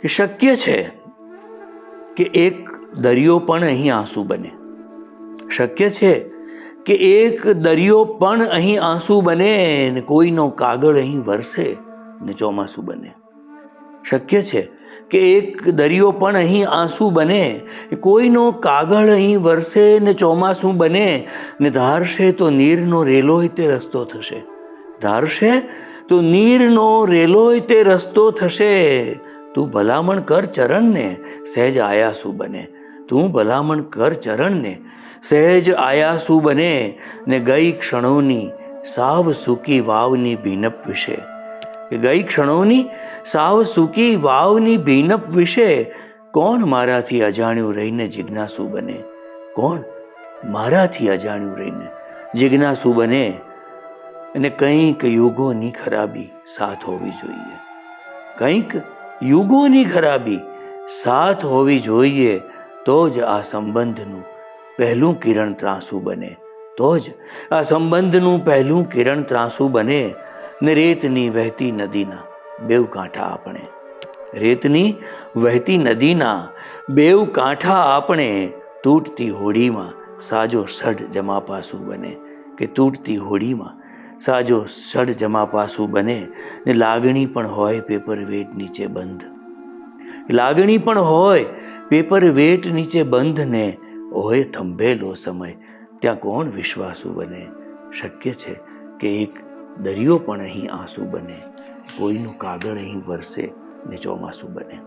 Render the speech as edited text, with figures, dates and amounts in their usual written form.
કે શક્ય છે કે એક દરિયો પણ અહીં આંસુ બને. શક્ય છે કે એક દરિયો પણ અહીં આંસુ બને ને કોઈનો કાગળ અહીં વરસે ને ચોમાસું બને. શક્ય છે કે એક દરિયો પણ અહીં આંસુ બને, કોઈનો કાગળ અહીં વરસે ને ચોમાસું બને ને ધારશે તો નીરનો રેલોય તે રસ્તો થશે. ધારશે તો નીરનો રેલોય તે રસ્તો થશે. તું ભલામણ કર ચરણને સહેજ આયાસુ બને. તું ભલામણ કર ચરણને સહેજ આયાસુ બને ને ગઈ ક્ષણોની સાવ સૂકી વાવની ભીનપ વિશે. કે ગઈ ક્ષણોની સાવ સૂકી વાવની ભીનપ વિશે કોણ મારાથી અજાણ્યું રહીને જિજ્ઞાસુ બને. કોણ મારાથી અજાણ્યું રહીને જિજ્ઞાસુ બને. અને કંઈક યુગોની ખરાબી સાથ હોવી જોઈએ. કંઈક યુગોની ખરાબી સાથ હોવી જોઈએ તો જ આ સંબંધનું પહેલું કિરણ ત્રાંસુ બને. તો જ આ સંબંધનું પહેલું કિરણ ત્રાંસુ બને. ને રેતની વહેતી નદીના બેવ કાંઠા આપણે. રેતની વહેતી નદીના બેવ કાંઠા આપણે તૂટતી હોડીમાં સાજો સઢ જમાપાસું બને. કે તૂટતી હોડીમાં સાજો સઢ જમાપાસું બને ને લાગણી પણ હોય પેપર વેટ નીચે બંધ. લાગણી પણ હોય પેપર વેટ નીચે બંધ ને હોય થંભેલો સમય ત્યાં કોણ વિશ્વાસુ બને. શક્ય છે કે એક દરિયો પણ અહીં આંસુ બને, કોઈનું કાગળ અહીં વરસે ને ચોમાસું બને.